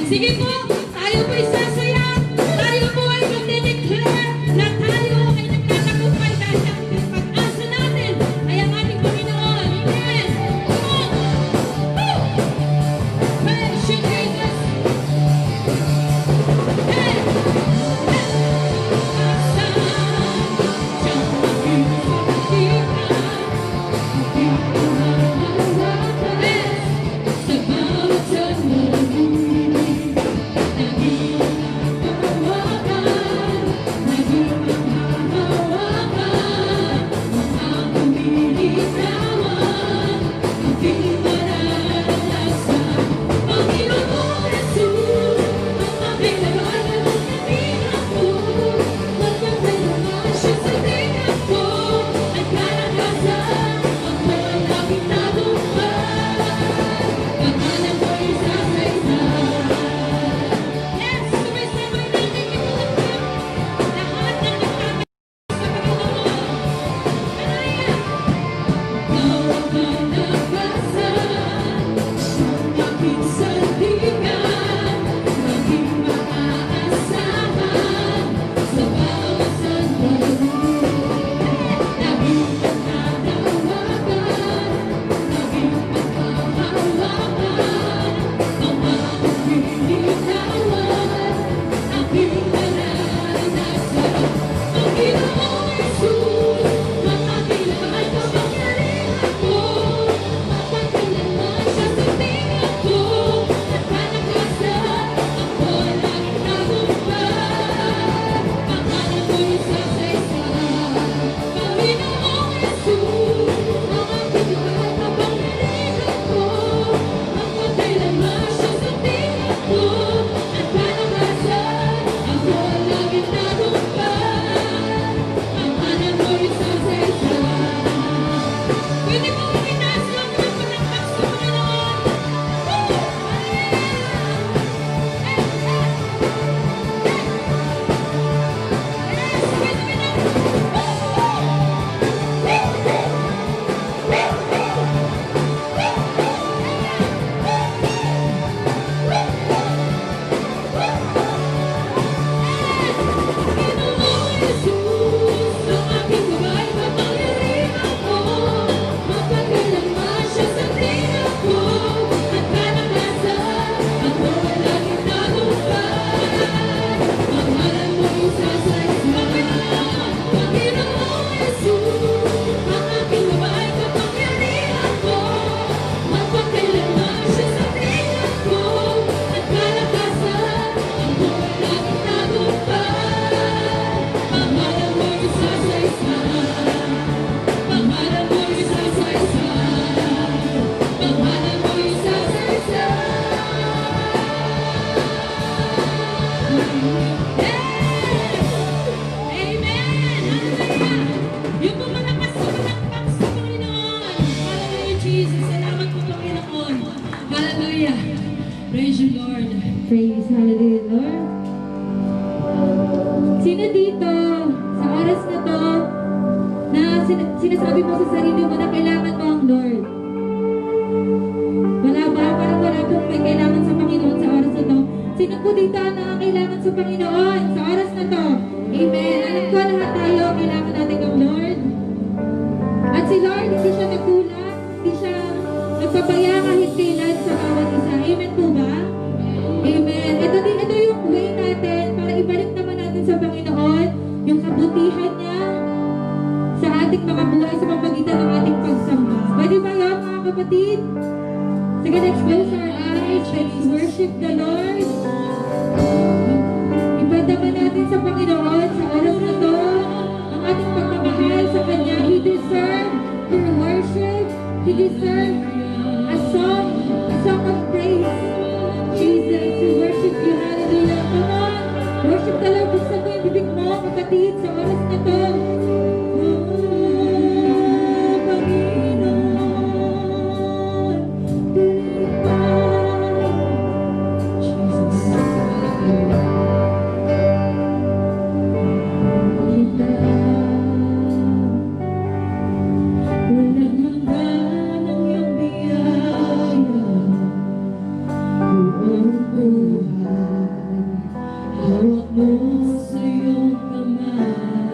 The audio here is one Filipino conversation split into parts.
Sige po, tayo po isasaya. Tayo po ay magde-declare na tayo ay nagtatagumpay dahil ang pag-asa natin ay ang ating Panginoon. Amen. Come on. Woo! Praise you, Jesus. Hey! Praise you, Lord. Praise, hallelujah, Lord. Sino dito sa oras na to na sinasabi mo sa sarili mo na kailangan mo ang Lord? Wala ba? Parang wala pong may kailangan sa Panginoon sa oras na to. Sino po dito ang nakakailangan sa Panginoon sa oras na to? Amen. Alam ko lahat tayo, kailangan natin ang Lord. At si Lord, hindi siya nagkulang, hindi siya nagpapaya kahit kailan sa bawat isa. Amen po ba? Amen. Ito yung way natin para ibalik naman natin sa Panginoon yung kabutihan niya sa ating mga buhay sa pamamagitan ng ating pagsamba. Pwede ba yun, mga kapatid? Sige, let's close our eyes. Let's worship the Lord. Ipadaman natin sa Panginoon sa oras na to ang ating pagmamahal sa Kanya. He deserves your worship. He deserves a song of praise. Jesus, we worship you. Hallelujah. Come on. Worship the Lord. Buksan mo yung bibig mo, kapatid, sa oras na to. Hawak mo sa iyong kamay.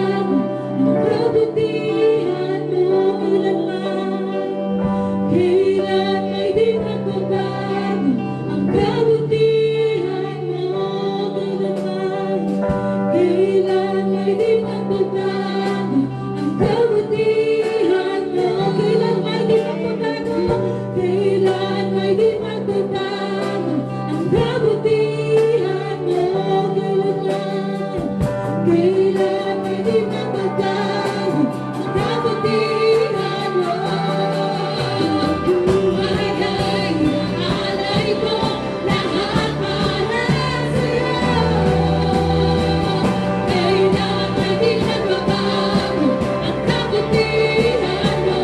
magbabago ang kabutihan mo kailanman. Kailan ay di magbabago ang kabutihan mo kailanman. Kailan ay di magbabago ang kabutihan mo. Kailan ay di magbabago. Kailan ay di magbabago ang kabutihan mo kailanman. Kailan ay di magbabago ang kabutihan mo. Buhay ay alay ko, lahat para sa'yo. Kailan ay di magbabago ang kabutihan mo.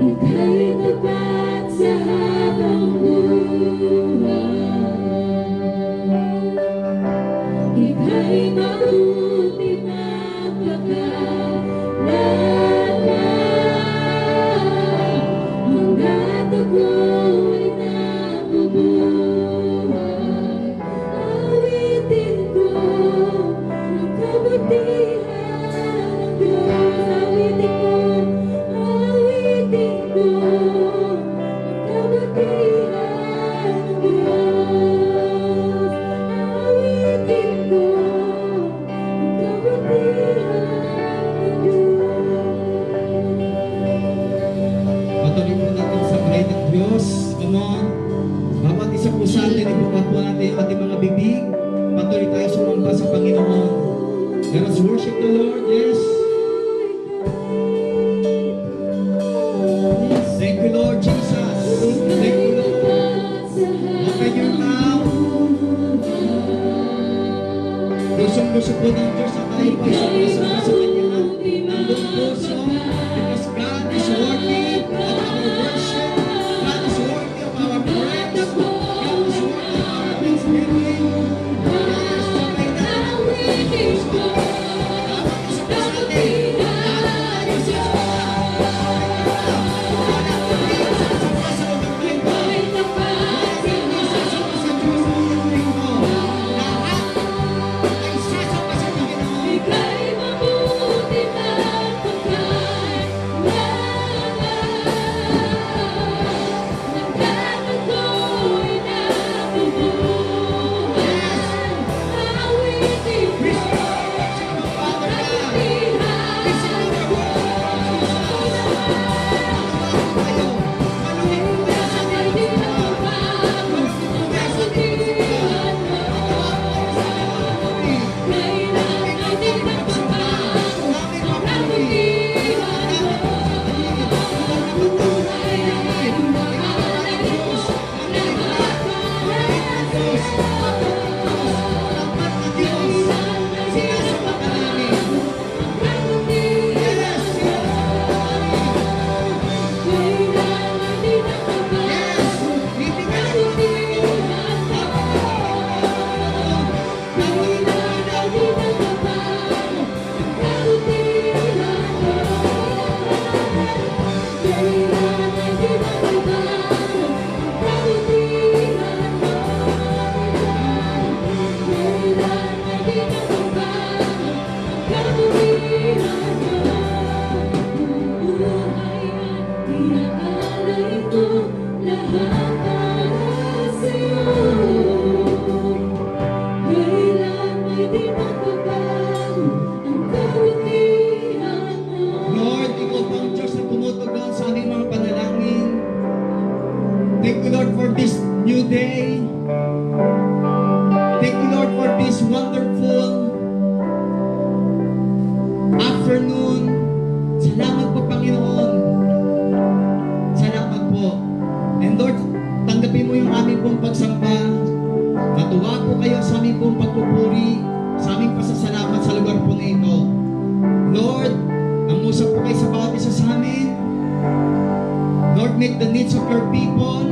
Ika'y tapat sa habang buhay. Ika'y mabuti magpakailanman. Hangga't ako'y nabubuhay, awitin ko ang kabutihan ng Diyos. Awitin ko ang kabutihan ng Diyos. Awitin ko ang kabutihan ng Diyos. Patuloy po natin sa bahay ng Diyos. Come on. Bawat isa po sa atin, ibukat po natin ang ating mga bibig. Patuloy tayo sumamba sa Panginoon. Let us worship the Lord. Yes. Thank you, Lord Jesus. Thank you, Lord. Open your mouth. Lusong-lusong po ng Diyos at tayo po isang sa Kanya. Ang buong puso. Because God is worthy of our worship. God is worthy of our praise. God is worthy of our thanksgiving. Yes, sabay na. Puso. Bawat isa po sa atin. Bawat isa po sa Ika'y buhay at iaalay ko lahat para sa'yo. Kailan may di magbabago ang kabutihan mo. Lord, ikaw po ang Diyos na tumutugon sa aming mga panalangin. Thank you, Lord, for this new day. Thank you, Lord, for this wonderful afternoon. Salamat po, Panginoon. Salamat po. And Lord, tanggapin mo yung aming pong pagsamba. Matuwa po kayo sa aming pong pagpupuri, sa aming pasasalamat sa lugar po na ito. Lord, nangusap po kayo sa bawat isa sa amin. Lord, meet the needs of your people.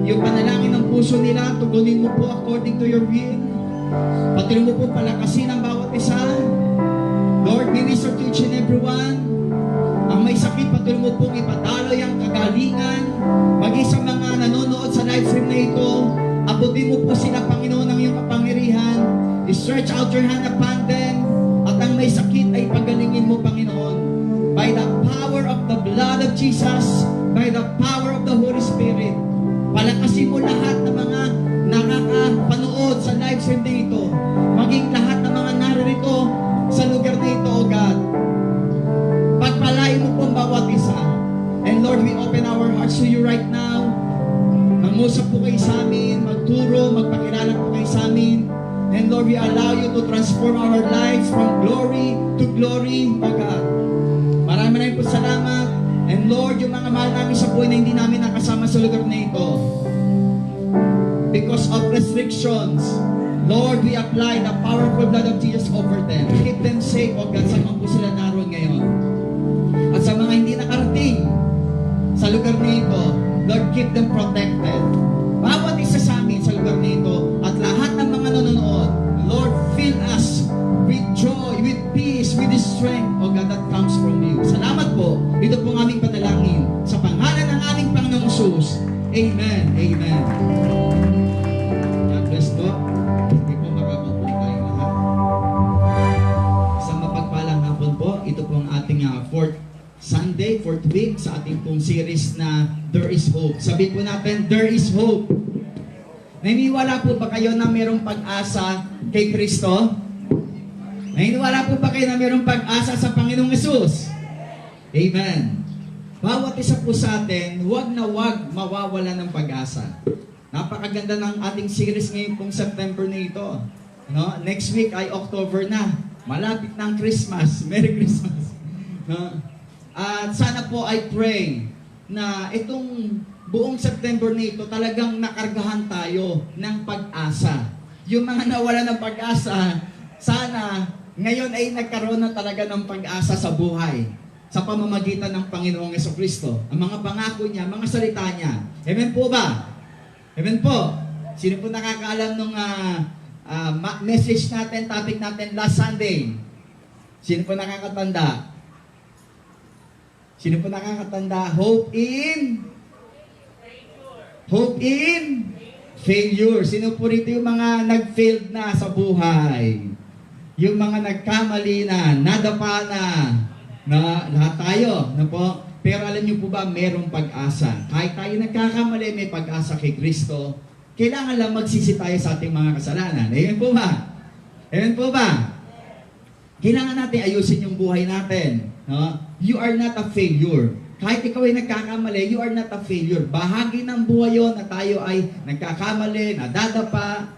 Yung panalangin ng puso nila, tugunin mo po according to your will. Patuloy mo po palakasin ang bawat isa. Lord, minister to each and everyone. Ang may sakit, patuloy mo pong ipadaloy ang kagalingan. Maging sa mga nanonood sa live stream na ito, abutin mo po sila, Panginoon, ng iyong kapangyarihan. I-stretch out your hand upon them. At ang may sakit ay pagalingin mo, Panginoon. By the power of the blood of Jesus, by the power of the Holy Spirit, palakasin mo lahat ng mga nakakapanood sa live stream na ito. Maging lahat ng mga naririto sa lugar na ito, O God. Pagpalain mo po ang bawat isa. And Lord, we open our hearts to you right now. Mangusap po kayo sa amin, magturo, magpakilala po kayo sa amin. And Lord, we allow you to transform our lives from glory to glory, O God. Maraming po salamat. And Lord, yung mga mahal namin sa buhay na hindi namin nakasama sa lugar na ito, because of restrictions, Lord, we apply the powerful blood of Jesus over them. Keep them safe, O God, saan man po sila naroon ngayon. At sa mga hindi nakarating sa lugar na ito, Lord, keep them protected. Bawat isa sa amin sa lugar na ito, at lahat ng mga nanonood, Lord, fill us with joy, with peace, with strength, O God, that comes from you. Salamat po. Ito po ang aming panalangin. Sa pangalan ng aming Panginoong Jesus. Amen. Amen. God bless po. Hindi po makapagpunta tayo lahat. Isang mapagpalang hapon po. Ito po ang ating fourth Sunday, fourth week sa ating pong series na There is Hope. Sabi po natin, There is Hope. Naniniwala po ba kayo na mayroong pag-asa kay Kristo? Naniniwala po ba kayo na mayroong pag-asa sa Panginoong Yesus? Amen. Bawat isa po sa atin, huwag na huwag mawawala ng pag-asa. Napakaganda ng ating series ngayon pong September na ito. No? Next week ay October na. Malapit na ang Christmas. Merry Christmas. No? At sana po I pray na itong buong September na ito talagang nakargahan tayo ng pag-asa. Yung mga nawala ng pag-asa, sana ngayon ay nagkaroon na talaga ng pag-asa sa buhay sa pamamagitan ng Panginoong Jesucristo. Ang mga pangako niya, mga salita niya. Amen po ba? Amen po. Sino po nakakaalam nung message natin, topic natin last Sunday? Sino po nakakatanda? Sino po nakakatanda? Hope in failure. Sino po rito yung mga nag-failed na sa buhay? Yung mga nagkamali na, nadapa na lahat tayo, na po. Pero alam niyo po ba, merong pag-asa. Kahit tayo nagkakamali, may pag-asa kay Kristo. Kailangan lang magsisi tayo sa ating mga kasalanan. Amen po ba? Amen po ba? Kailangan natin ayusin yung buhay natin. No? You are not a failure. Kahit ikaw ay nagkakamali, you are not a failure. Bahagi ng buhay yun na tayo ay nagkakamali, nadadapa,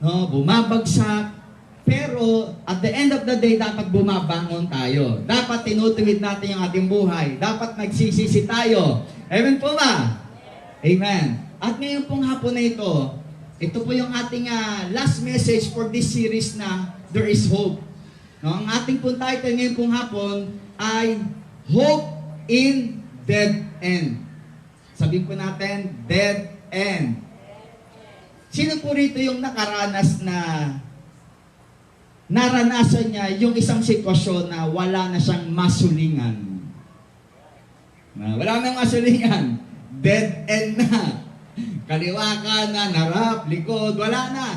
no? Bumabagsak. Pero at the end of the day, dapat bumabangon tayo. Dapat tinutuwid natin yung ating buhay. Dapat nagsisisi tayo. Amen po ba? Amen. At ngayon pong hapon na ito po yung ating last message for this series na There is Hope. No, ang ating pong title ngayon pong hapon ay Hope in Dead End. Sabihin po natin, Dead End. Sino po rito yung naranasan niya yung isang sitwasyon na wala na siyang masulingan? Wala nang masulingan. Dead end na. Kaliwa ka na, harap, likod, wala na.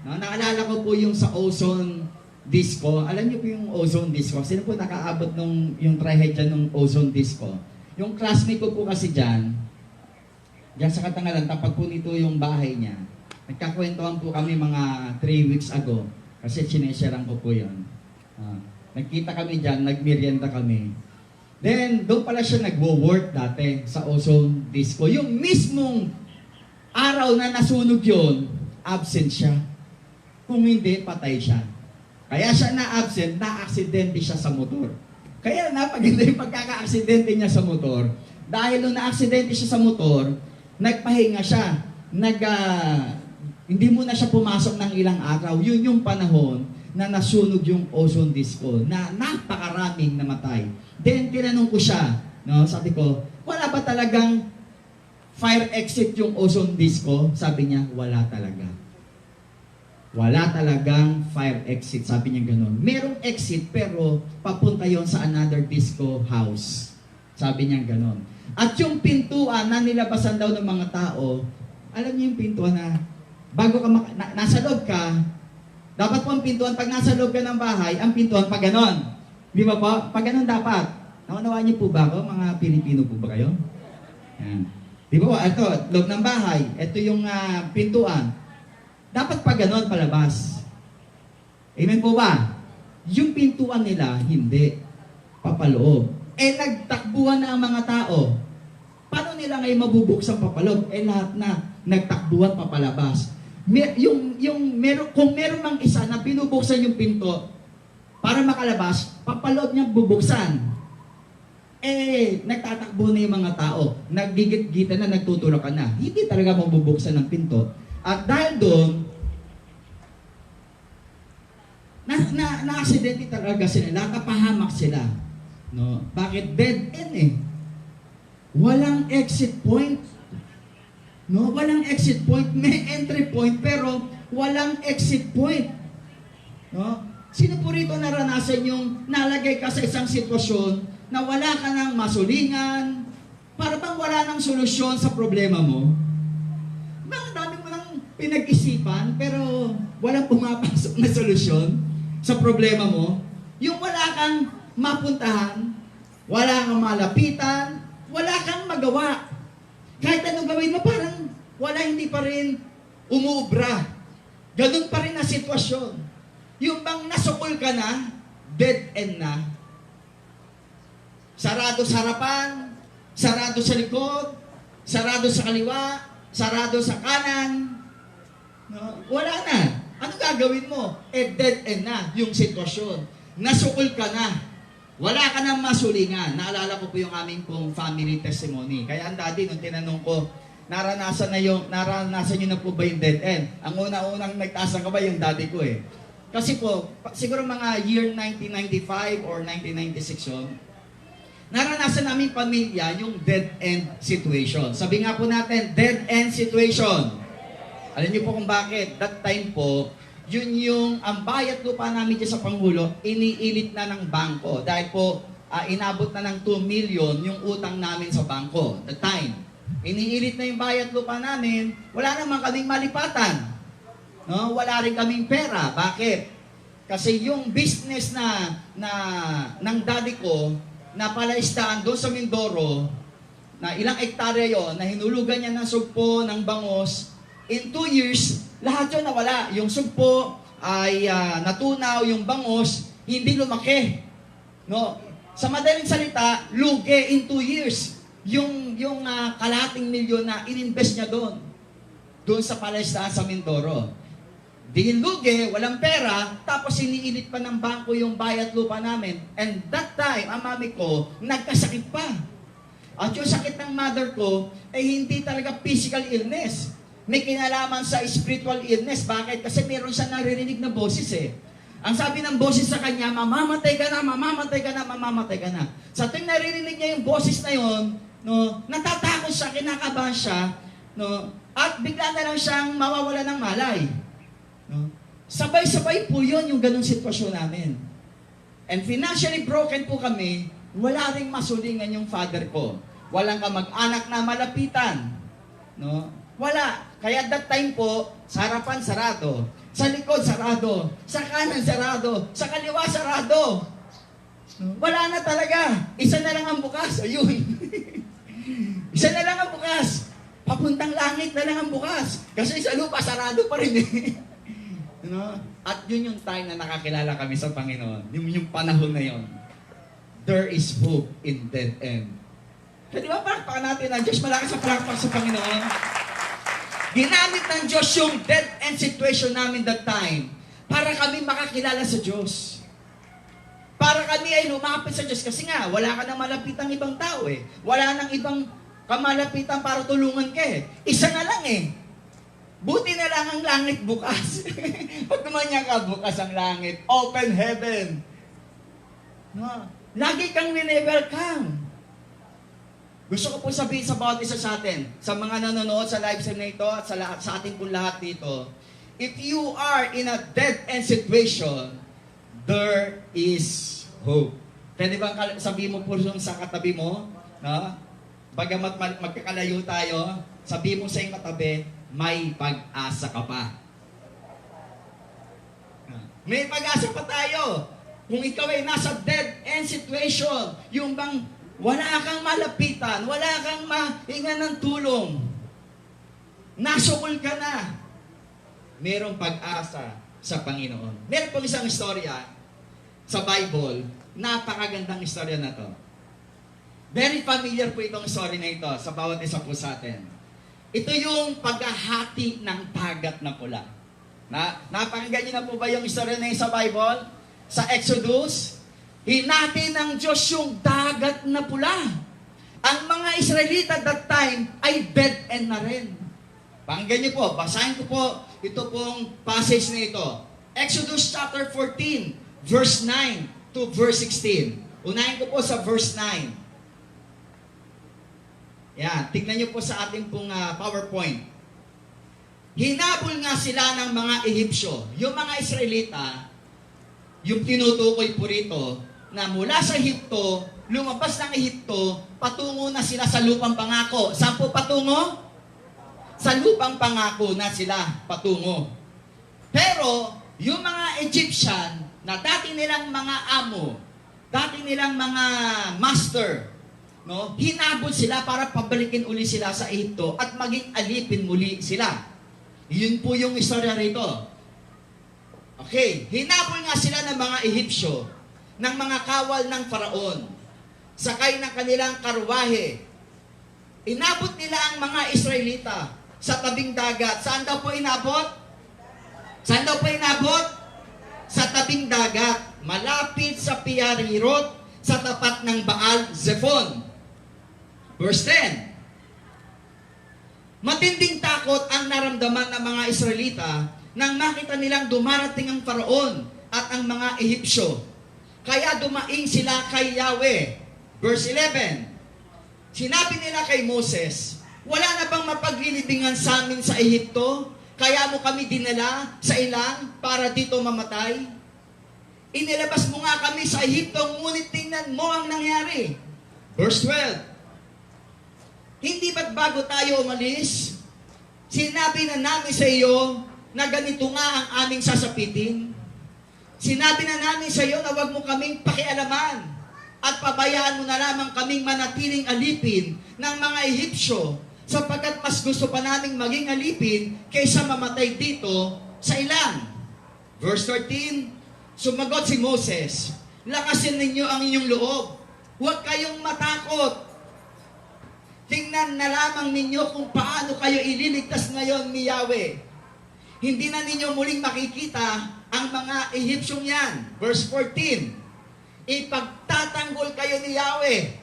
No, naalala ko po yung sa ozone disco. Alam niyo po yung ozone disco? Sino po nakaabot nung yung trahead dyan ng ozone disco? Yung classmate ko po kasi dyan sa Katangalan, tapag po nito yung bahay niya. Nagkakwentuhan po kami mga 3 weeks ago. Kasi sinesharean ko po yun. Nagkita kami dyan, nagmerienda kami. Then, doon pala siya nagwo-work dati sa ozone disco. Yung mismong araw na nasunog yun, absent siya. Kung hindi, patay siya. Kaya siya na-absent, na-aksidente siya sa motor. Kaya napaganda yung pagkaka-aksidente niya sa motor. Dahil nung na-aksidente siya sa motor, nagpahinga siya. Hindi muna siya pumasok ng ilang araw. Yun yung panahon na nasunog yung ozone disco, na napakaraming namatay. Then, tinanong ko siya, no, sabi ko, wala ba talagang fire exit yung ozone disco? Sabi niya, wala talaga. Wala talagang fire exit. Sabi niya gano'n. Merong exit pero papunta yon sa another disco house. Sabi niya gano'n. At yung pintuan na nilabasan daw ng mga tao, alam niyo yung pintuan na bago ka nasa loob ka, dapat po ang pintuan pag nasa loob ka ng bahay, ang pintuan pag gano'n. Di ba po? Pag gano'n dapat. Naunawaan niyo po ba ako? Mga Pilipino po ba kayo? Yan. Di ba po? Ito, loob ng bahay. Ito yung pintuan. Dapat pag ganon palabas. Amen po ba? Yung pintuan nila, hindi. Papaloob. Nagtakbuhan na ang mga tao. Paano nila ngayon mabubuksan papaloob? Lahat na nagtakbuhan papalabas. Kung meron mang isa na binubuksan yung pinto para makalabas, papaloob niya bubuksan. Nagtatakbo na yung mga tao. Naggigit-gita na, nagtutulakan na. Hindi talaga mabubuksan ng pinto. At dahil doon, na-aksidente talaga sila, nakapahamak sila. No? Bakit? Dead end Walang exit point. No? Walang exit point. May entry point, pero walang exit point. No? Sino po rito naranasan yung nalagay ka sa isang sitwasyon na wala ka ng masulingan, para bang wala ng solusyon sa problema mo? Bakit dami mo nang pinag-isipan pero walang pumapasok na solusyon sa problema mo? Yung wala kang mapuntahan, wala kang malapitan, wala kang magawa. Kahit anong gawin mo, parang hindi pa rin umuubra. Ganun pa rin na sitwasyon. Yung bang nasukol ka na, dead end na. Sarado sa harapan, sarado sa likod, sarado sa kaliwa, sarado sa kanan. No? Wala na. Ano gagawin mo? Dead end na yung sitwasyon. Nasukol ka na. Wala ka nang masulingan. Naalala ko po yung aming pong family testimony. Kaya ang daddy, nung tinanong ko, naranasan nyo na po ba yung dead end? Ang una-unang nagtaas ng kamay yung daddy ko Kasi po, siguro mga year 1995 or 1996 yun, naranasan namin pamilya yung dead end situation. Sabi nga po natin, dead end situation. Alam niyo po kung bakit? That time po, yun yung ang bayad lupa namin dyan sa Pangulo, iniilit na ng bangko. Dahil po, inabot na ng 2 million yung utang namin sa bangko. That time. Iniilit na yung bayad lupa namin, wala naman kaming malipatan. No? Wala rin kaming pera. Bakit? Kasi yung business ng daddy ko, na palaistaan doon sa Mindoro, na ilang ektarya yon, na hinulugan niya ng sugpo, ng bangos, in 2 years, lahat yun nawala. Yung sugpo ay natunaw, yung bangos, hindi lumaki. No? Sa madaling salita, lugi in 2 years. Yung kalahating milyon na ininvest niya doon sa palaistaan sa Mindoro. Lugi, walang pera, tapos iniinit pa ng bangko yung bayad lupa namin. And that time, ang mami ko, nagkasakit pa. At yung sakit ng mother ko, hindi talaga physical illness. May kinalaman sa spiritual illness. Bakit? Kasi meron siya naririnig na boses Ang sabi ng boses sa kanya, mamamatay ka na, mamamatay ka na, mamamatay ka na. Sa tuwing naririnig niya yung boses na yon, no, natatakot siya, kinakabahan siya, no, at bigla na lang siyang mawawala ng malay. No? Sabay-sabay po yun yung ganung sitwasyon namin. And financially broken po kami, wala ring masulingan yung father ko. Walang kamag-anak na malapitan. No? Wala. Kaya that time po, sa harapan sarado. Sa likod, sarado. Sa kanan, sarado. Sa kaliwa, sarado. Wala na talaga. Isa na lang ang bukas. Ayun. Isa na lang ang bukas. Papuntang langit na lang ang bukas. Kasi sa lupa, sarado pa rin eh. At yun yung time na nakakilala kami sa Panginoon. Yung panahon na yun. There is hope in dead end. Kaya di ba, palakpakan natin ang Diyos, malakas ang palakpak sa Panginoon. Ginamit ng Diyos yung dead end situation namin that time para kami makakilala sa Diyos. Para kami ay lumapit sa Diyos. Kasi nga, wala ka nang malapitang ibang tao eh. Wala nang ibang kamalapitan para tulungan ka eh. Isa na lang eh. Buti na lang ang langit bukas. Pag tumanya ka, bukas ang langit. Open heaven. No? Lagi kang welcome. Gusto ko po sabihin sa bawat isa sa atin, sa mga nanonood sa live stream na ito at sa ating pong lahat dito, if you are in a dead end situation, there is hope. Pwede bang sabihin mo po sa katabi mo, no? Bagamat magkakalayo tayo, sabihin mo sa iyong katabi, may pag-asa ka pa. May pag-asa pa tayo. Kung ikaw ay nasa dead end situation, yung bang wala kang malapitan, wala kang mahinga ng tulong, nasukol ka na, merong pag-asa sa Panginoon. Meron pong isang istorya sa Bible, napakagandang istorya na to. Very familiar po itong story na ito sa bawat isa po sa atin. Ito yung paghahati ng dagat na pula. Napakinggan niyo na po ba yung istorya na yun sa Bible? Sa Exodus, hinati ng Diyos yung dagat na pula. Ang mga Israelita that time ay dead end na rin. Pakinggan niyo po, basahin ko po ito pong passage na ito. Exodus chapter 14, verse 9 to verse 16. Unahin ko po sa verse 9. Yan, tignan niyo po sa ating pong PowerPoint. Hinabol nga sila ng mga Ehipsyo. Yung mga Israelita, yung tinutukoy po rito, na mula sa Ehipto, lumabas ng Ehipto, patungo na sila sa lupang pangako. Saan po patungo? Sa lupang pangako na sila patungo. Pero, yung mga Egyptian, na dati nilang mga amo, dati nilang mga master, no, hinabol sila para pabalikin uli sila sa Ehipto at maging alipin muli sila. Yun po yung istorya rito. Okay, hinabol nga sila ng mga Ehipsyo, ng mga kawal ng Faraon, sakay ng kanilang karwahe. Inabot nila ang mga Israelita sa tabing dagat. Saan daw po inabot? Saan daw po inabot? Sa tabing dagat, malapit sa Piarhirot, sa tapat ng Baal Zephon. Verse 10. Matinding takot ang naramdaman ng mga Israelita nang makita nilang dumarating ang Faraon at ang mga Ehipsyo. Kaya dumaing sila kay Yahweh. Verse 11. Sinabi nila kay Moses, wala na bang mapaglilibingan sa amin sa Ehipto? Kaya mo kami dinala sa ilang para dito mamatay? Inilabas mo nga kami sa Ehipto, ngunit tingnan mo ang nangyari. Verse 12. Hindi ba't bago tayo umalis, sinabi na namin sa iyo na ganito nga ang aming sasapitin? Sinabi na namin sa iyo na huwag mo kaming pakialaman at pabayaan mo na lamang kaming manatiling alipin ng mga Ehipsyo sapagkat mas gusto pa naming maging alipin kaysa mamatay dito sa ilang. Verse 13, sumagot si Moses, lakasin ninyo ang inyong loob. Huwag kayong matakot. Tingnan na lamang ninyo kung paano kayo ililigtas ngayon ni Yahweh. Hindi na ninyo muling makikita ang mga Ehipsyong yan. Verse 14, ipagtatanggol kayo ni Yahweh,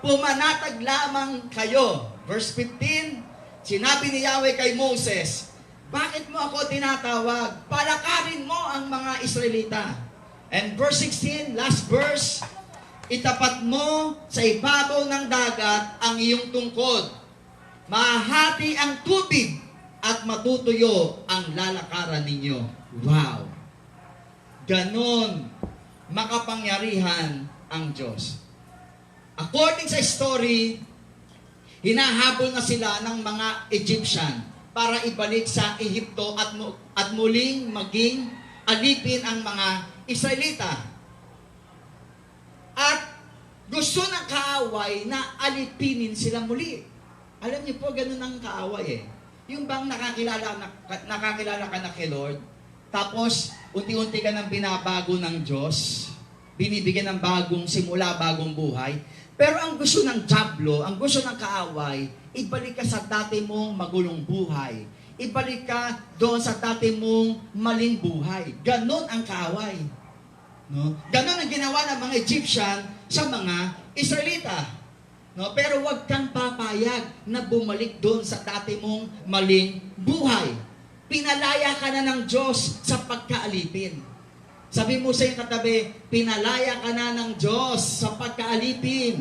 pumanatag lamang kayo. Verse 15, sinabi ni Yahweh kay Moses, bakit mo ako tinatawag? Palakarin mo ang mga Israelita. And verse 16, last verse, itapat mo sa ibabaw ng dagat ang iyong tungkod. Mahati ang tubig at matutuyo ang lalakaran ninyo. Wow! Ganon makapangyarihan ang Diyos. According sa story, hinahabol na sila ng mga Egyptian. para ibalik sa Ehipto at muling maging alipin ang mga Israelita. At gusto ng kaaway na alipinin sila muli. Alam niyo po, ganun ang kaaway eh. Yung bang nakakilala ka na kay Lord, tapos unti-unti ka nang binabago ng Diyos, binibigyan ng bagong simula, bagong buhay. Pero ang gusto ng diablo, ang gusto ng kaaway, ibalik ka sa dati mong magulong buhay. Ibalik ka doon sa dati mong maling buhay. Ganon ang kaaway. No? Ganon ang ginawa ng mga Egyptian sa mga Israelita. No? Pero huwag kang papayag na bumalik doon sa dati mong maling buhay. Pinalaya ka na ng Diyos sa pagkaalipin. Sabi mo sa iyong katabi, pinalaya ka na ng Diyos sa pagkaalipin.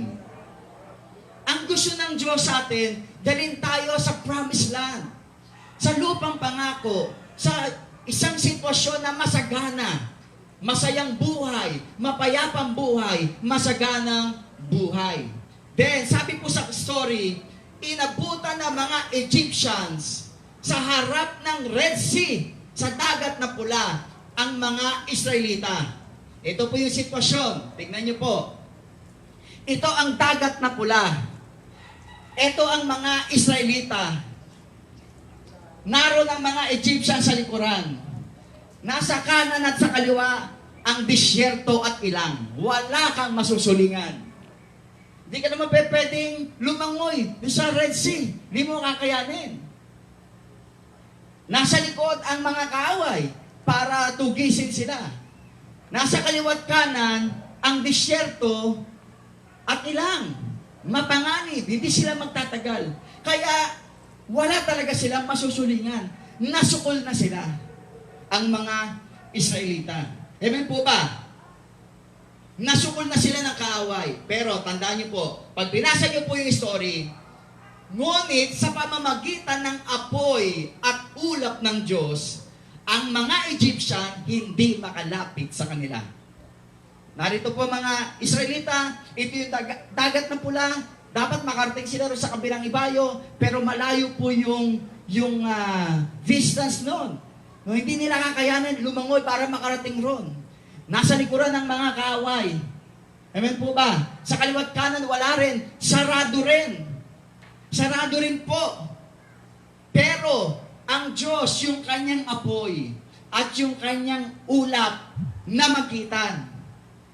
Ang gusto ng Diyos sa atin, dalhin tayo sa promised land. Sa lupang pangako, sa isang sitwasyon na masagana, masayang buhay, mapayapang buhay, masaganang buhay. Then, sabi po sa story, inabutan ng mga Egyptians sa harap ng Red Sea, sa dagat na pula, ang mga Israelita. Ito po yung sitwasyon. Tingnan niyo po. Ito ang dagat na pula. Ito ang mga Israelita. Naroon ang mga Egyptian sa likuran. Nasa kanan at sa kaliwa, ang disyerto at ilang. Wala kang masusulingan. Hindi ka naman pwedeng lumangoy sa Red Sea. Hindi mo kakayanin. Nasa likod ang mga kaaway para tugisin sila. Nasa kaliwat kanan, ang disyerto at ilang. Mapanganib. Hindi sila magtatagal. Kaya, wala talaga silang masusulingan. Nasukol na sila ang mga Israelita. Amen po ba? Nasukol na sila ng kaaway. Pero tandaan niyo po, pag binasa niyo po yung story, ngunit sa pamamagitan ng apoy at ulap ng Diyos, ang mga Egyptian hindi makalapit sa kanila. Narito po mga Israelita, ito yung dagat na pula. Dapat makarating sila rin sa kabilang ibayo, pero malayo po yung distance noon. No, hindi nila kakayanin lumangoy para makarating ron. Nasa likuran ng mga kaaway. Amen po ba? Sa kaliwat kanan, wala rin. Sarado rin. Sarado rin po. Pero, ang Diyos, yung kanyang apoy, at yung kanyang ulap na magitan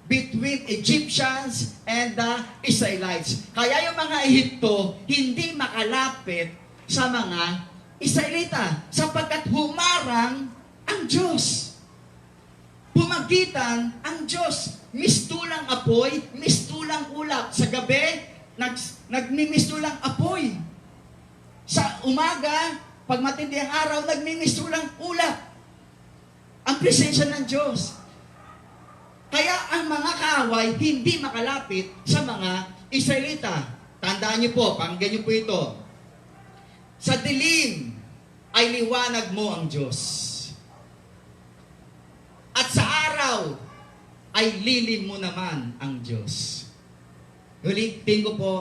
between Egyptians and the Israelites. Kaya yung mga Ehipto, hindi makalapit sa mga Israelita, sapagkat humarang ang Diyos. Pumagitan ang Diyos. Mistulang apoy, mistulang ulap. Sa gabi, nagmimistulang apoy. Sa umaga, pag matindi ang araw, nagmimistulang ulap. Ang presensya ng Diyos. Kaya ang mga kaaway hindi makalapit sa mga Israelita. Tandaan niyo po, pakinggan niyo po ito. Sa dilim ay liwanag mo ang Diyos. At sa araw ay lilim mo naman ang Diyos. Ulitin ko po,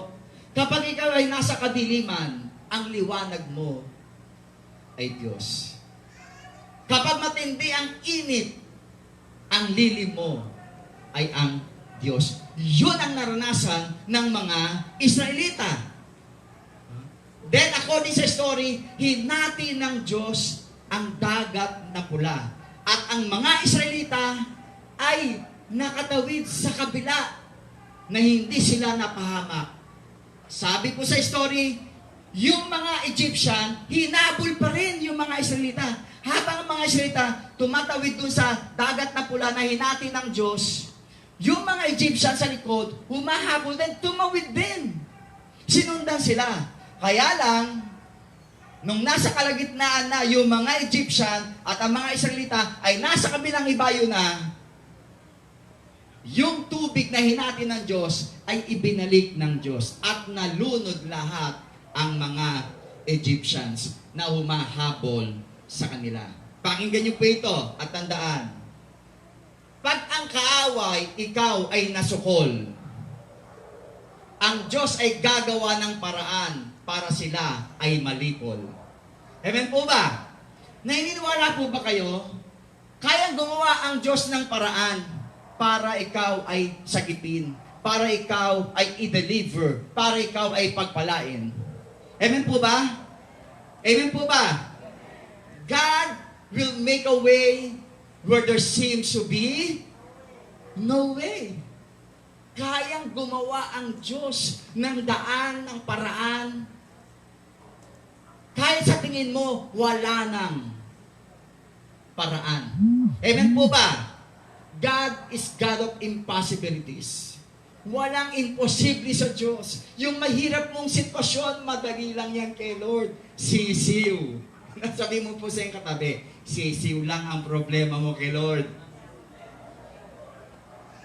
kapag ikaw ay nasa kadiliman, ang liwanag mo ay Diyos. Kapag matindi ang init, ang lilim mo ay ang Diyos. Yun ang naranasan ng mga Israelita. Then, according sa story, hinati ng Diyos ang dagat na pula. At ang mga Israelita ay nakatawid sa kabila na hindi sila napahamak. Sabi po sa story, yung mga Egyptian, hinabol pa rin yung mga Israelita. Habang ang mga Israelita tumatawid dun sa dagat na pula na hinati ng Diyos, yung mga Egyptian sa likod, humahabol din, tumawid din. Sinundan sila. Kaya lang, nung nasa kalagitnaan na yung mga Egyptian at ang mga Israelita ay nasa kabilang ibayo na, yung tubig na hinati ng Diyos ay ibinalik ng Diyos at nalunod lahat ang mga Egyptians na humahabol sa kanila. Pakinggan niyo po ito at tandaan. Pag ang kaaway, ikaw ay nasukol, ang Diyos ay gagawa ng paraan para sila ay malipol. Amen po ba? Naniniwala po ba kayo? Kayang gumawa ang Diyos ng paraan para ikaw ay sagipin, para ikaw ay i-deliver, para ikaw ay pagpalain. Amen po ba? Amen po ba? God will make a way where there seems to be no way. Kayang gumawa ang Diyos ng daan, ng paraan. Kahit sa tingin mo, wala nang paraan. Amen po ba? God is God of impossibilities. Walang imposible sa Diyos. Yung mahirap mong sitwasyon, madali lang yan kay Lord. Sisiw. Sabi mo po sa iyong katabi, sisiw lang ang problema mo kay Lord.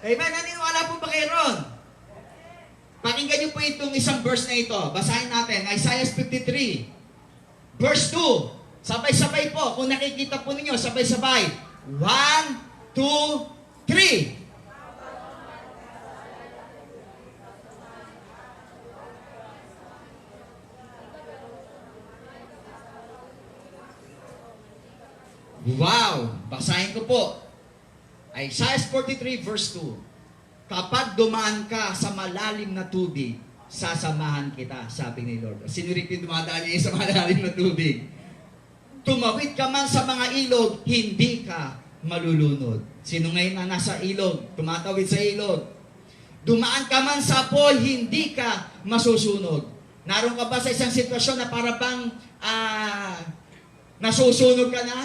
Amen? Naniniwala po ba kayo ron? Pakinggan niyo po itong isang verse na ito. Basahin natin. Isaiah 53. Verse 2. Sabay-sabay po. Kung nakikita po ninyo, sabay-sabay. 1, 2, 3. Wow! Basahin ko po. Isaiah 43 verse 2. Kapag dumaan ka sa malalim na tubig, sasamahan kita, sabi ni Lord. Sinurit yung dumadaan niya sa malalim na tubig. Tumawid ka man sa mga ilog, hindi ka malulunod. Sino ngayon na nasa ilog, tumatawid sa ilog? Dumaan ka man sa apoy, hindi ka masusunog. Naroon ka ba sa isang sitwasyon na para bang nasusunog ka na?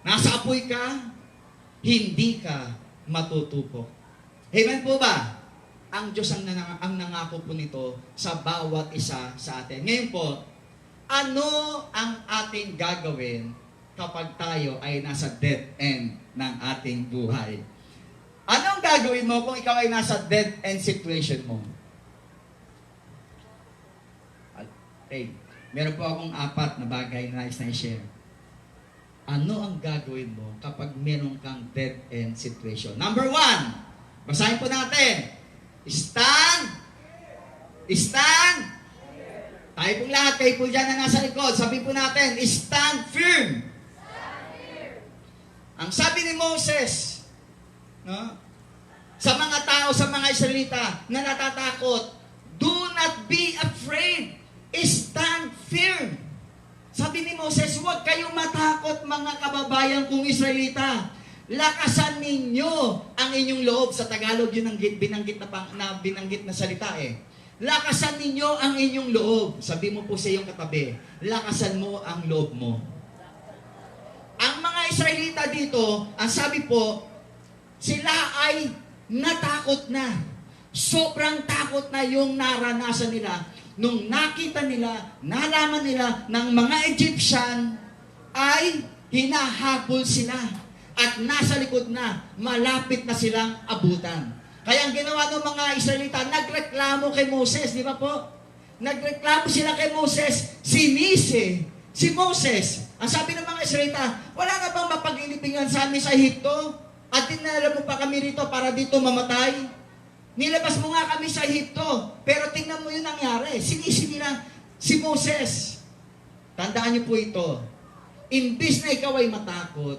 Nasa apoy ka, hindi ka matutupok. Amen po ba? Ang Diyos ang nangako po nito sa bawat isa sa atin. Ngayon po, ano ang ating gagawin kapag tayo ay nasa dead end ng ating buhay? Anong gagawin mo kung ikaw ay nasa dead end situation mo? Okay, meron po akong 4 na bagay na nais na i-share. Ano ang gagawin mo kapag meron kang dead end situation? Number 1, basahin po natin. Stand. Tayo pong lahat, kayo po dyan na nasa likod, sabi po natin, stand firm. Ang sabi ni Moses, no, sa mga tao, sa mga Israelita na natatakot, do not be afraid. Stand firm. Sabi ni Moses, huwag kayong matakot mga kababayan kong Israelita. Lakasan ninyo ang inyong loob. Sa Tagalog yun ang binanggit na salita eh. Lakasan ninyo ang inyong loob. Sabi mo po sa iyong katabi, lakasan mo ang loob mo. Ang mga Israelita dito, ang sabi po, sila ay natakot na. Sobrang takot na yung naranasan nila. Nung nakita nila, nalaman nila ng mga Egyptian ay hinahabol sila. At nasa likod na, malapit na silang abutan. Kaya ang ginawa ng mga Israelita, nagreklamo kay Moses, di ba po? Nagreklamo sila kay Moses, sinisi si Moses. Ang sabi ng mga Israelita, wala ka bang mapag-ilibingan sa amin sa Ehipto? At dinala mo pa kami rito para dito mamatay? Nilabas mo nga kami sa Ehipto, pero tingnan mo yung nangyari. Sinisi nila si Moses. Tandaan niyo po ito. Imbis na ikaw ay matakot,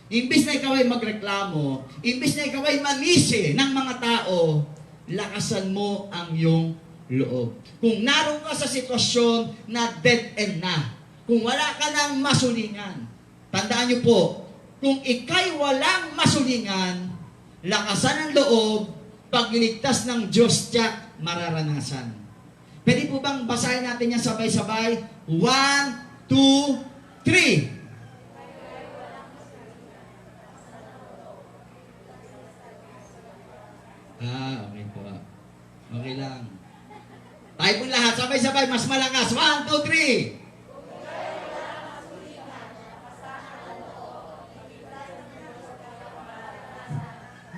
imbis na ikaw ay magreklamo, imbis na ikaw ay manisi ng mga tao, lakasan mo ang iyong loob. Kung naroon ka sa sitwasyon na dead end na, kung wala ka ng masulingan, tandaan niyo po, kung ikay walang masulingan, lakasan ang loob, pagliligtas ng Diyos tiyak mararanasan. Pwede po bang basahin natin yan sabay-sabay? 1, 2, 3. Okay po. Okay lang. Tayo po lahat, sabay-sabay, mas malakas. 1, 2, 3.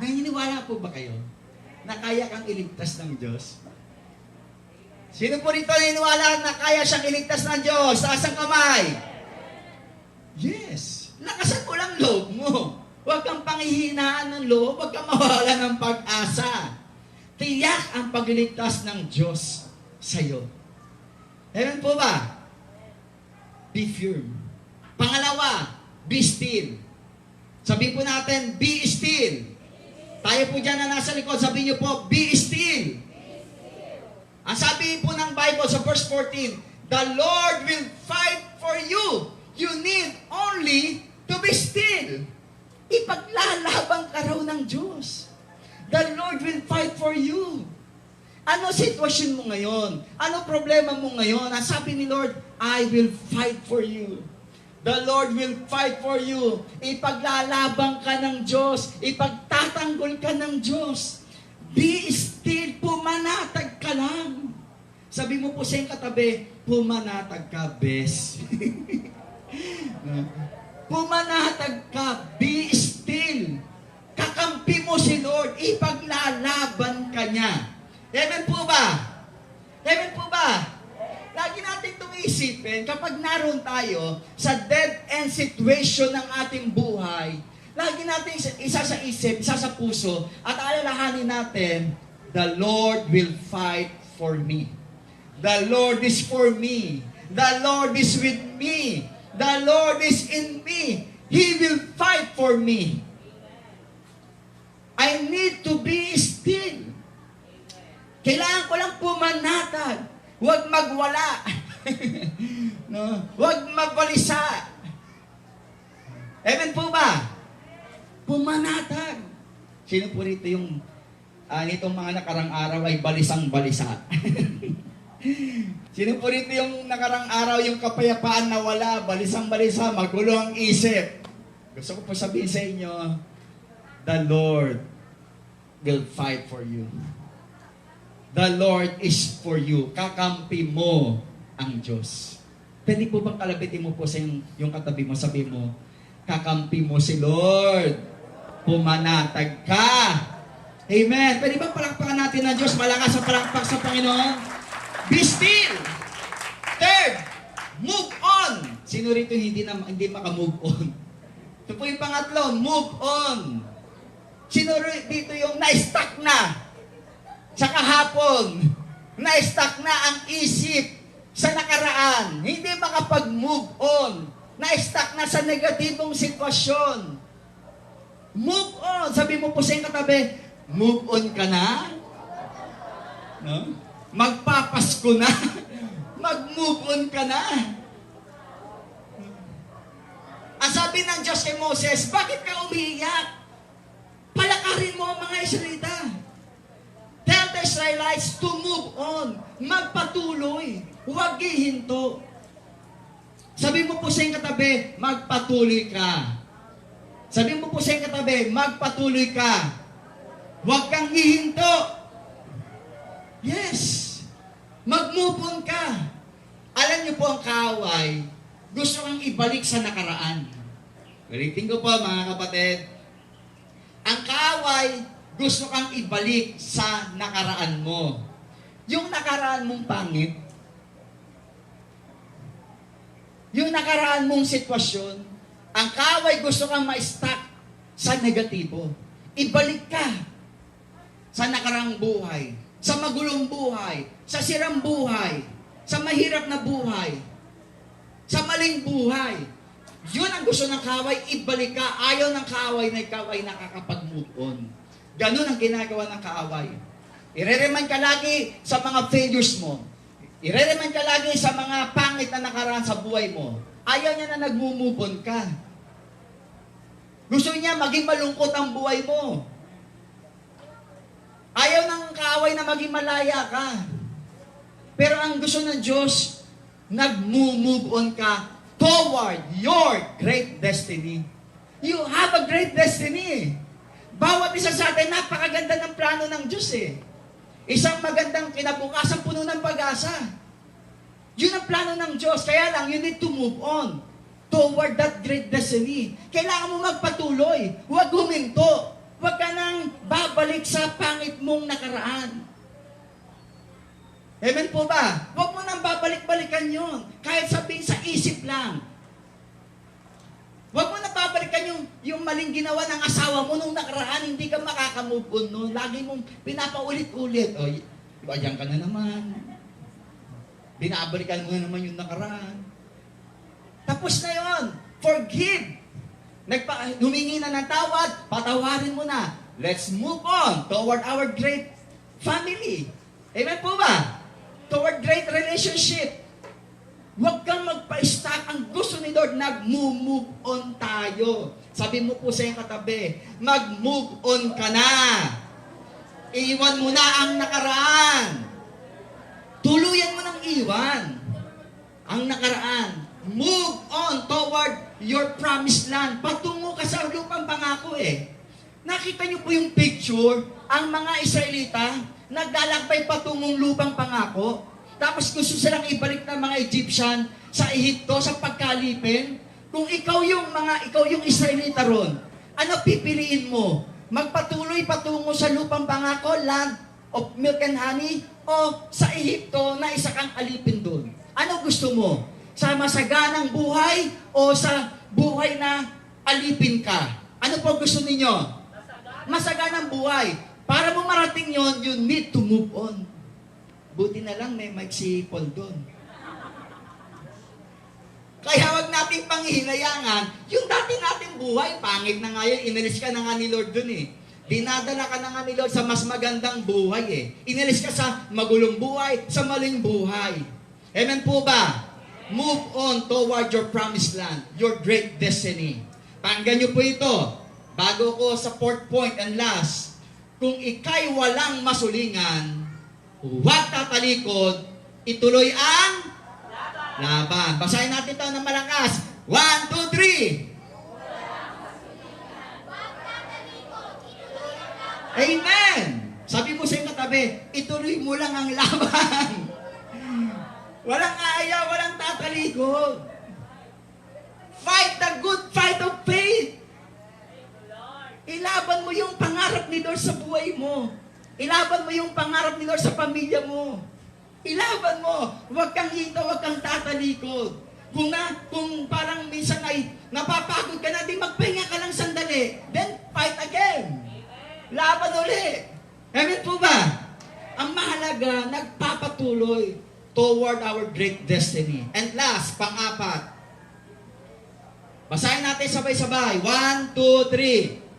Naniniwala po ba kayo na kaya kang iligtas ng Diyos? Sino po rito naniniwala na kaya siyang iligtas ng Diyos? Taas ang kamay. Yes. Lakasan mo lang loob mo. Huwag kang panghihinaan ng loob. Huwag kang mawala ng pag-asa. Tiyak ang pagliligtas ng Diyos sa iyo. Amen po ba? be firm. Pangalawa, be still. Sabihin po natin, be still. Tayo po dyan na nasa likod, sabihin niyo po, be still. Ang sabi po ng Bible sa verse 14, the Lord will fight for you. You need only to be still. Ipaglalaban ka raw ng Diyos. The Lord will fight for you. Ano sitwasyon mo ngayon? Ano problema mo ngayon? Ang sabi ni Lord, I will fight for you. The Lord will fight for you. Ipaglalaban ka ng Diyos. Ipagtatanggol ka ng Diyos. Be still, pumanatag ka lang. Sabi mo po sa iyong katabi, pumanatag ka, bes. Pumanatag ka, be still. Kakampi mo si Lord, ipaglalaban ka niya. Amen po ba? Amen po ba? Lagi natin itong isipin, kapag naroon tayo sa dead-end situation ng ating buhay, lagi natin isa sa isip, isa sa puso, at alalahanin natin, the Lord will fight for me. The Lord is for me. The Lord is with me. The Lord is in me. He will fight for me. I need to be still. Kailangan ko lang pumanatag. Huwag magwala. No? Huwag magbalisa. Amen po ba? Pumanatag. Sino po rito yung nitong mga nakarang araw ay balisang-balisa? Sino po rito yung nakarang araw yung kapayapaan na wala, balisang-balisa, magulo ang isip? Gusto ko po sabihin sa inyo, the Lord will fight for you. The Lord is for you. Kakampi mo ang Diyos. Pwede po bang kalabitin mo po sa yung katabi mo, sabi mo, kakampi mo si Lord. Pumanatag ka. Amen. Pwede bang palakpakan natin ng Diyos? Malakas sa palakpak sa Panginoon. Be still. Third, move on. Sino rito hindi maka-move on? Ito po yung pangatlo, move on. Sino dito yung na-stuck na? Sa kahapon, na-stuck na ang isip sa nakaraan. Hindi makapag-move on. Na-stuck na sa negatibong sitwasyon. Move on. Sabi mo po sa iyong katabi, move on ka na? No? Magpapasko na? Mag-move on ka na? Ang sabi ng Diyos kay Moses, bakit ka umiiyak? Palakarin mo ang mga Israelita. Tell the Israelites to move on. Magpatuloy. Huwag hihinto. Sabi mo po sa iyong katabi, magpatuloy ka. Sabi mo po sa iyong katabi, magpatuloy ka. Huwag kang hihinto. Yes. Mag-move on ka. Alam niyo po ang kaaway, gusto kang ibalik sa nakaraan. Ulitin ko po mga kapatid. Ang kaaway, gusto kang ibalik sa nakaraan mo. Yung nakaraan mong pangit, yung nakaraan mong sitwasyon, ang kaaway gusto kang ma-stuck sa negatibo. Ibalik ka sa nakaraang buhay, sa magulong buhay, sa sirang buhay, sa mahirap na buhay, sa maling buhay. Yun ang gusto ng kaaway, ibalik ka. Ayaw ng kaaway na ikaw ay nakakapag-move on. Ganun ang ginagawa ng kaaway. I-remind ka lagi sa mga failures mo. I-remind ka lagi sa mga pangit na nakaraan sa buhay mo. Ayaw niya na nag-move on ka. Gusto niya maging malungkot ang buhay mo. Ayaw ng kaaway na maging malaya ka. Pero ang gusto ng Diyos, nag-move on ka toward your great destiny. You have a great destiny. Bawat isa sa atin, napakaganda ng plano ng Diyos eh. Isang magandang kinabukasan, puno ng pag-asa. Yun ang plano ng Diyos. Kaya lang, you need to move on toward that great destiny. Kailangan mo magpatuloy. Huwag huminto. Huwag ka nang babalik sa pangit mong nakaraan. Amen po ba? Huwag mo nang babalik-balikan yun. Kahit sabihin sa isip lang. Huwag mo na babalikan yung maling ginawa ng asawa mo nung nakaraan, hindi ka makakamove on nun. Lagi mong pinapaulit-ulit. O, ayan ka na naman. Binabalikan mo na naman yung nakaraan. Tapos na yon. Forgive. Humingi na ng tawad, patawarin mo na. Let's move on toward our great family. Amen po ba? Toward great relationship. Huwag kang magpa-stuck. Ang gusto ni Lord, nag-move on tayo. Sabi mo po sa iyong katabi, mag-move on ka na. Iwan mo na ang nakaraan. Tuluyan mo ng iwan ang nakaraan. Move on toward your promised land. Patungo ka sa lupang pangako eh. Nakita niyo po yung picture, ang mga Israelita, naglalakbay patungong lupang pangako. Tapos gusto silang ibalik ng mga Egyptian sa Ehipto, sa pagkalipin. Kung ikaw yung Israelita ron, ano pipiliin mo? Magpatuloy patungo sa lupang pangako, land of milk and honey, o sa Ehipto na isa kang alipin doon? Ano gusto mo? Sa masaganang buhay o sa buhay na alipin ka? Ano po gusto ninyo? Masaganang buhay. Para mo marating yon, you need to move on. Buti na lang may mic si Paul doon. Kaya wag nating panghihinayangan, yung dati nating buhay, pangit na nga yun, inalis ka na nga ni Lord doon eh. Dinadala ka na nga ni Lord sa mas magandang buhay eh. Inalis ka sa magulong buhay, sa maling buhay. Amen po ba? Move on toward your promised land, your great destiny. Pakinggan niyo po ito. Bago ko sa fourth point and last, kung ikay walang masulingan, huwag tatalikod, ituloy ang laban. Basahin natin ito ng malakas. 1, 2, 3. Amen! Sabi mo sa iyong katabi, ituloy mo lang ang laban. Walang ayaw, walang tatalikod. Fight the good fight of faith. Ilaban mo yung pangarap ni Lord sa buhay mo. Ilaban mo yung pangarap ni Lord sa pamilya mo. Ilaban mo. Huwag kang hito, huwag kang tatalikod. Kung parang minsan ay napapagod ka na, di magpahinga ka lang sandali. Then fight again. Laban uli. Amen po ba? Ang mahalaga, nagpapatuloy toward our great destiny. And last, pang-apat. Basahin natin sabay-sabay. 1, 2, 3.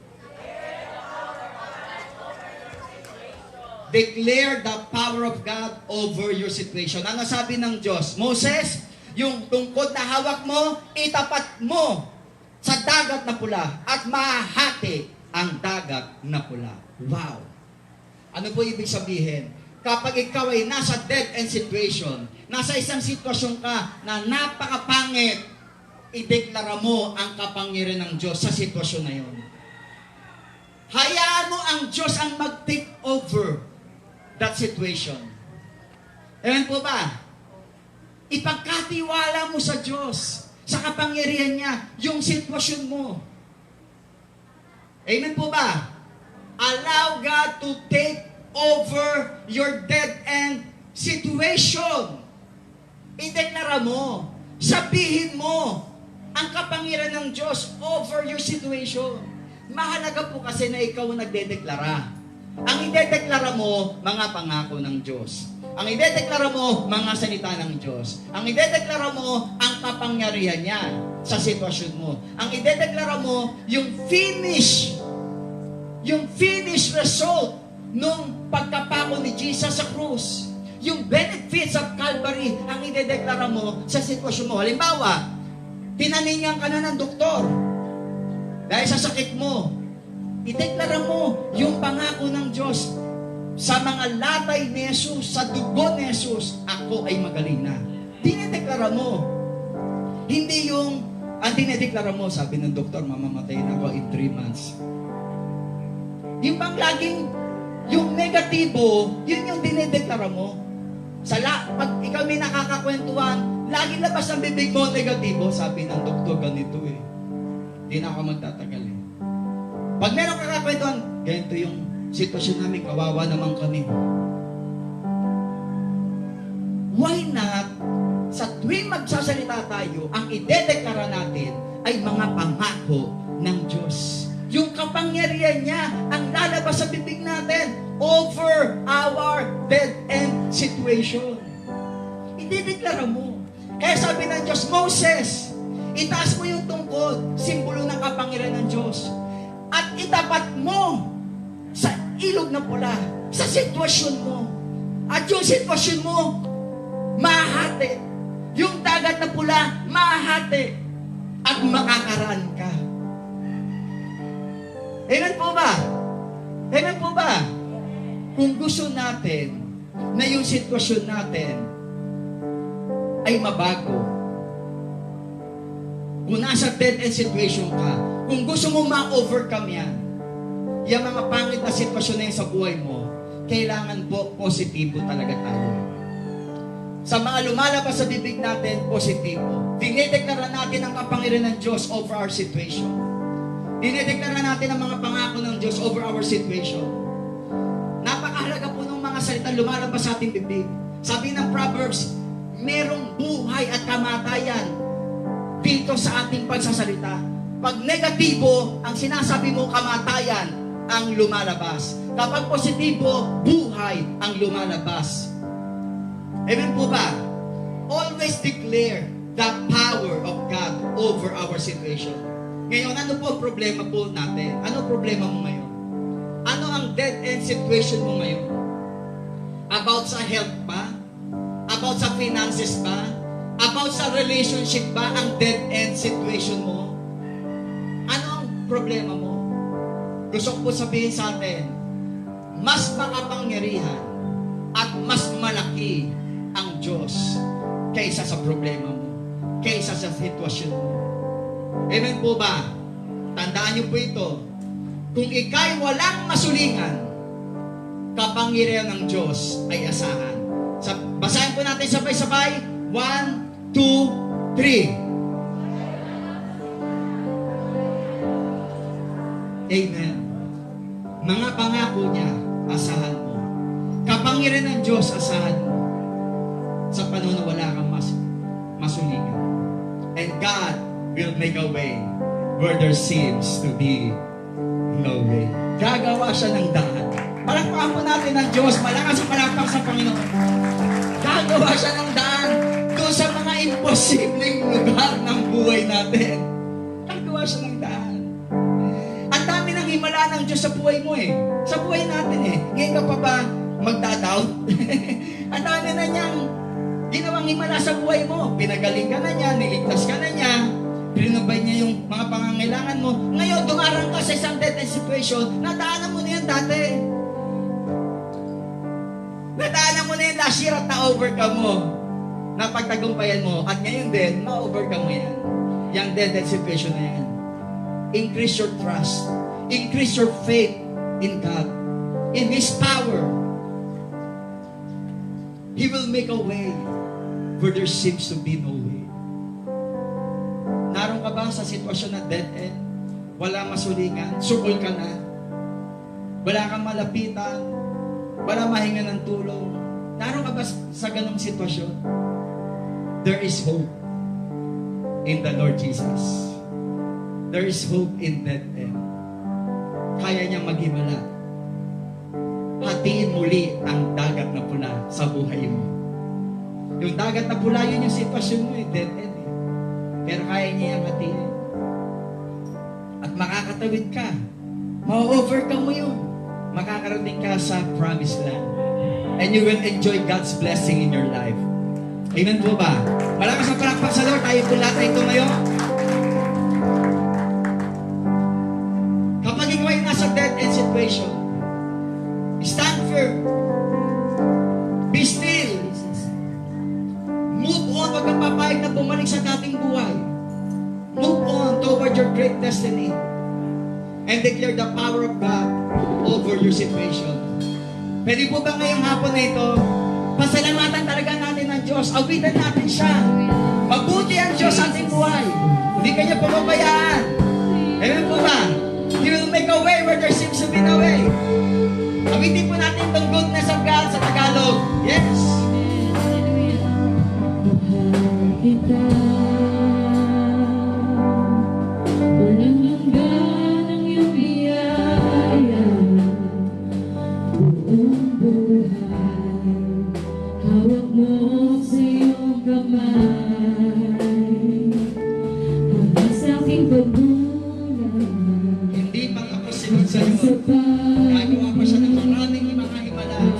Declare the power of God over your situation. Ano sabi ng Diyos? Moses, yung tungkod na hawak mo, itapat mo sa dagat na pula at mahati ang dagat na pula. Wow! Ano po ibig sabihin? Kapag ikaw ay nasa dead-end situation, nasa isang sitwasyon ka na napakapangit, ideklara mo ang kapangyarihan ng Diyos sa sitwasyon na yun. Hayaan mo ang Diyos ang mag-take over that situation. Amen po ba? Ipagkatiwala mo sa Diyos, sa kapangyarihan niya, yung sitwasyon mo. Amen po ba? Allow God to take over your dead-end situation. Ideklara mo, sabihin mo, ang kapangyarihan ng Diyos over your situation. Mahalaga po kasi na ikaw ang nagdedeklara. Ang idedeklara mo, mga pangako ng Diyos. Ang idedeklara mo, mga salita ng Diyos. Ang idedeklara mo, ang kapangyarihan niya sa sitwasyon mo. Ang idedeklara mo, yung finish result nung pagkapako ni Jesus sa krus. Yung benefits of Calvary, ang idedeklara mo sa sitwasyon mo. Halimbawa, tinaningan ka na ng doktor dahil sa sakit mo. Ideklara mo yung pangako ng Diyos sa mga latay ni Jesus, sa dugo ni Jesus, ako ay magaling na. Dinedeklara mo. Hindi yung, ang dinedeklara mo, sabi ng doktor, mamamatay na ako in 3 months. Yung bang laging, yung negatibo, yun yung dinedeklara mo. Pag ikaw may nakakakwentuhan, laging labas ang bibig mo negatibo, sabi ng doktor, ganito eh. Hindi na ako magtatagal eh. Pag meron kakakwentuhan, ganito yung sitwasyon namin, kawawa naman kami. Why not, sa tuwing magsasalita tayo, ang idedeklara natin ay mga pangako ng Diyos. Yung kapangyarihan niya ang lalabas sa bibig natin over our dead-end situation. Idedeklara mo. Kaya sabi ng Diyos, Moses, itaas mo yung tungkod, simbolo ng kapangyarihan ng Diyos. At itapat mo sa ilog na pula, sa sitwasyon mo. At yung sitwasyon mo, mahati. Yung dagat na pula, mahati. At makakaraan ka. Amen po ba? Amen po ba? Kung gusto natin na yung sitwasyon natin ay mabago, kung nasa dead-end situation ka, kung gusto mo ma-overcome yan, yung mga pangit na sitwasyon na yun sa buhay mo, kailangan po positibo talaga tayo. Sa mga lumalabas sa bibig natin, positibo. Dinideklara natin ang kapangyarihan ng Diyos over our situation. Dinideklara natin ang mga pangako ng Diyos over our situation. Napakahalaga po ng mga salita lumalabas sa ating bibig. Sabi ng Proverbs, merong buhay at kamatayan dito sa ating pagsasalita. Pag negatibo, ang sinasabi mo, kamatayan ang lumalabas. Kapag positibo, buhay ang lumalabas. Amen po ba? Always declare the power of God over our situation. Ngayon, ano po ang problema po natin? Ano problema mo ngayon? Ano ang dead-end situation mo ngayon? About sa health ba? About sa finances ba? About sa relationship ba ang dead-end situation mo? Ano ang problema mo? Gusto ko po sabihin sa atin, mas makapangyarihan at mas malaki ang Diyos kaysa sa problema mo, kaysa sa sitwasyon mo. Amen po ba? Tandaan niyo po ito. Kung ika'y walang masulingan, kapangyarihan ng Diyos ay asahan. Basahin po natin sabay-sabay. 1, 2, 3. Amen. Mga pangako niya, asahan mo. Kapangyarihan ng Diyos, asahan mo. Sa panahon na wala kang masulingan. And God will make a way where there seems to be no way. Gagawa siya ng daan. Palakpakan po natin ng Diyos. Malakas ang palakpak sa Panginoon. Gagawa siya ng daan doon sa mga imposibleng lugar ng buhay natin. Gagawa siya ng daan. Ang dami ng himala ng Diyos sa buhay mo eh. Sa buhay natin eh. Ngayon ka pa ba magdadaw? Ang dami na niyang ginawang himala sa buhay mo. Pinagaling ka na niya, niligtas ka na niya, pinubay niya yung mga pangangailangan mo. Ngayon, dumarang ka sa isang dead-end situation, nadaanan mo na yan dati. Nadaanan mo na yan last year at na-overcome mo. Napagtagumpayan mo. At ngayon din, ma-overcome mo yan. Yung dead-end situation na yan. Increase your trust. Increase your faith in God. In His power. He will make a way where there seems to be no way. Naroon ka ba sa sitwasyon na dead end? Wala masulingan? Sukol ka na? Wala kang malapitan? Wala mahinga ng tulong? Naroon ka ba sa ganong sitwasyon? There is hope in the Lord Jesus. There is hope in dead end. Kaya niya maghimala. Hatiin muli ang dagat na pula sa buhay mo. Yung dagat na pula, yun yung sitwasyon mo, dead end eh. Pero kaya niya yung hatiin. At makakatawid ka. Ma-overcome mo yun. Makakarating ka sa promised land. And you will enjoy God's blessing in your life. Amen po ba? Malakas ang palakpak sa Lord. Tayo po lahat na ito ngayon. Kapag ikaw ay nasa dead end situation, stand firm. Be still. Move on. Huwag kang papayag na bumalik sa dating buhay. Move on toward your great destiny. And declare the power of God over your situation. Pwede po ba ngayong hapon na ito, pasalamatan talaga natin ng Diyos. Awitan natin siya. Mabuti ang Diyos sa ating buhay. Hindi kanya pababayaan. Amen po ba? He will make a way where there seems to be no way. Awitin po natin itong goodness of God sa Tagalog. Yes. Kita walang hanggan ang iyong biyaya. Buong buhay hawak mo sa iyong kamay.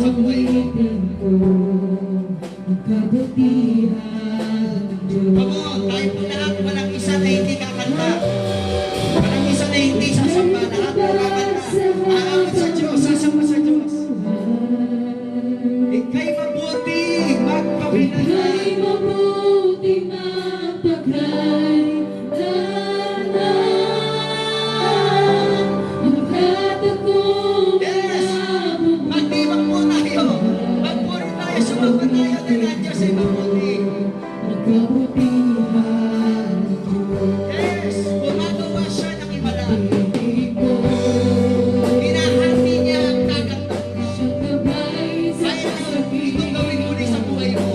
sa buhay mo. Come on, tayo po lahat, walang isa na hindi kakanta. Walang isa na hindi sasamba. Lahat po kakanta. Aamin sa Diyos, sasamba sa Diyos. Ika'y mabuti, magpabinayan. Ika'y mabuti magpagkailanman. Magkatag kong Yes! Magtibak po tayo. Magpuri tayo, sumagot tayo dahil ang Diyos ay mabuti. Yes! Gumagawa siya ng himala. Hinahati niya ang tagang taon. Kaya itong gawin muli sa buhay mo.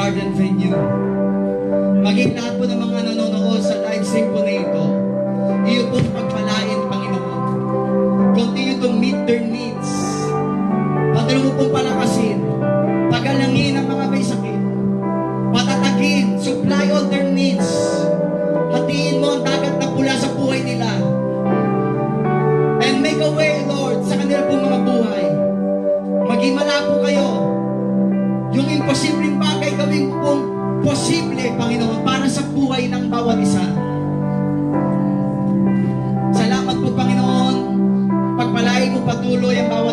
Garden Venue. Maging lahat po ng mga nanonood sa live stream po na ito, iyo po pagpalain, Panginoon. Continue to meet their needs. Patuloy mo pong palakasin, pagalangin ang mga may sakit, patatagin, supply all their needs. Hatiin mo ang dagat na pula sa buhay nila. And make a way, Lord, sa kanila pong mga buhay. Maging malabo kayo. Yung imposibleng bagay gawin pong posible, Panginoon, para sa buhay ng bawat isa. Salamat po, Panginoon. Pagpalain mo patuloy ang bawat